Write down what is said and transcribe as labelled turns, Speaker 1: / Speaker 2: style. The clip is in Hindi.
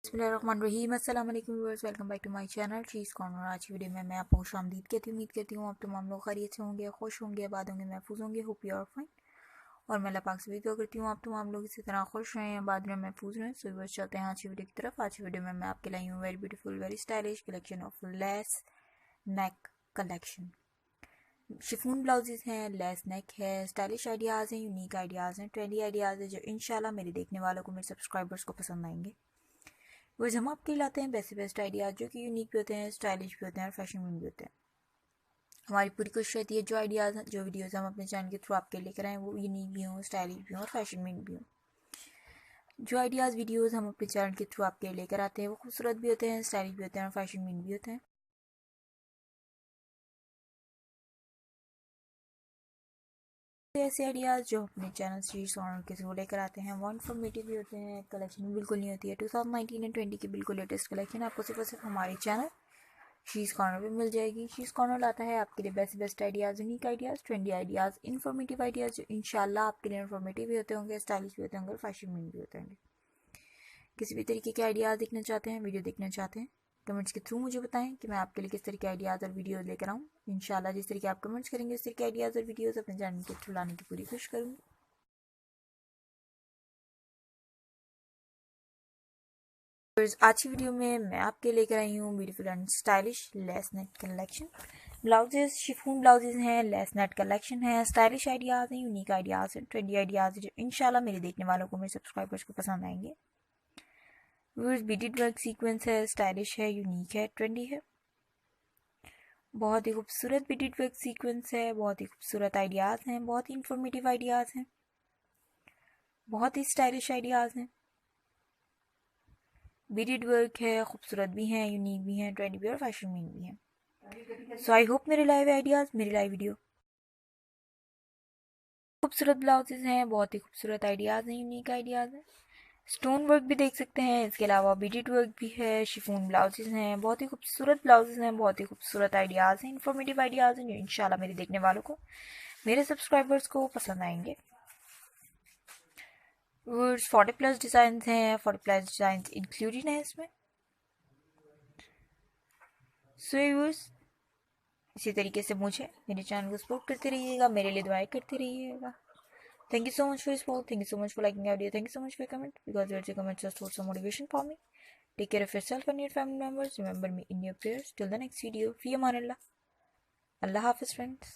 Speaker 1: बिस्मिल्लाहिर्रहमानिर्रहीम। अस्सलाम वालेकुम viewers, welcome back to my channel cheese corner. आज की वीडियो में मैं आपको खुशामदीद कहती हूँ। उम्मीद करती हूँ आप तमाम लोग खैरियत से होंगे, खुश होंगे, आबाद होंगे, महफूज होंगे। Hope you are fine. और मैं अल्लाह पाक से भी दुआ करती हूँ आप तमाम लोग इसी तरह खुश रहें, आबाद रहें, महफूज रहें। सो व्यूअर्स चलते हैं आज की वीडियो की तरफ। आज की वीडियो में मैं आपके लाई हूँ very beautiful, very stylish collection of less neck collection. Chiffon blouses हैं, लेस नेक है, स्टाइलिश आइडियाज़ हैं, यूनिक आइडियाज़ हैं, ट्रेंडी आइडियाज़ हैं जो इंशाल्लाह मेरे देखने वालों को, मेरे सब्सक्राइबर्स को पसंद आएंगे। वो हम आपके लाते हैं बेस्ट आइडियाज जो कि यूनिक भी होते हैं, स्टाइलिश भी होते हैं और फैशन में भी होते हैं। हमारी पूरी कोशिश रहती है जो आइडियाज़ जो वीडियोज़ हम अपने चैनल के थ्रू आपके लेकर आएँ वो यूनिक भी हों, स्टाइलिश भी हों और फैशन में भी हों। जो आइडियाज़ वीडियोज़ हम अपने चैनल के थ्रू आपके लेकर आते हैं वो खूबसूरत भी होते हैं, स्टाइलिश भी होते हैं और फैशन में भी होते हैं। ऐसे आइडियाज़ जो अपने चैनल सीरीज ऑनर के थ्रू लेकर आते हैं वो इन्फॉर्मेटिव भी होते हैं। कलेक्शन बिल्कुल नहीं होती है 2019 एंड 20 की बिल्कुल लेटेस्ट कलेक्शन आपको सिर्फ और सिर्फ हमारे चैनल शीज़ कॉर्नर पे मिल जाएगी। शीज़ कॉर्नर लाता है आपके लिए best ideas, unique ideas, trendy ideas, informative ideas जो इंशाल्लाह आपके लिए इन्फॉर्मेटिव भी होते होंगे, स्टाइलिश भी होते होंगे और फैशन में भी होते होंगे। किसी भी तरीके के आइडियाज़ देखना चाहते हैं, वीडियो देखना चाहते हैं, कमेंट्स के थ्रू मुझे बताएं कि मैं आपके लिए किस तरह के आइडियाज़ और वीडियो लेकर आऊँ। इंशाल्लाह जिस तरह के आप कमेंट्स करेंगे उस तरह के आइडियाज़ और वीडियोज़ अपने चैनल के थ्रू लाने की पूरी कोशिश करूँगी। आज की वीडियो में मैं आपके लेकर आई हूँ beautiful and stylish less net collection. Blouses chiffon blouses हैं, लेस नेट कलेक्शन है, स्टाइलिश आइडियाज़ हैं, यूनिक आइडियाज़ हैं, ट्रेंडी आइडियाज़ जो इंशाल्लाह मेरे देखने वालों को, मेरे सब्सक्राइबर्स को पसंद आएंगे। बीडेड वर्क सीक्वेंस है, स्टाइलिश है, यूनिक है, ट्रेंडी है। बहुत ही खूबसूरत बीडेड वर्क सीक्वेंस है, बहुत ही खूबसूरत आइडियाज़ हैं, बहुत ही इंफॉर्मेटिव आइडियाज़ हैं, बहुत ही स्टाइलिश आइडियाज़ हैं। बीडेड वर्क है, खूबसूरत भी हैं, यूनिक भी हैं, ट्रेंडी भी और फैशन में भी हैं। सो आई होप मेरे लाइव आइडियाज़, मेरी लाइव वीडियो खूबसूरत ब्लाउजेज हैं, बहुत ही खूबसूरत आइडियाज़ हैं, यूनिक आइडियाज़ हैं। स्टोन वर्क भी देख सकते हैं, इसके अलावा बीडेड वर्क भी है, शिफॉन ब्लाउजेज हैं, बहुत ही खूबसूरत ब्लाउजेज हैं, बहुत ही खूबसूरत आइडियाज़ हैं, इन्फॉर्मेटिव आइडियाज़ हैं जो इंशाल्लाह मेरे देखने वालों को, मेरे सब्सक्राइबर्स को पसंद आएंगे। 40+ डिज़ाइन हैं, 40+ डिज़ाइन इंक्लूडेड हैं इसमें। सो व्यूअर्स इसी तरीके से मुझे मेरे चैनल को सपोर्ट करते रहिएगा, मेरे लिए दुआएं करते रहिएगा। Thank you so much for your support. Thank you so much for liking the video. Thank you so much for your comment because your comments just hold some motivation for me. Take care of yourself and your family members. Remember me in your prayers. Till the next video. Fi amanillah. Allah Hafiz friends.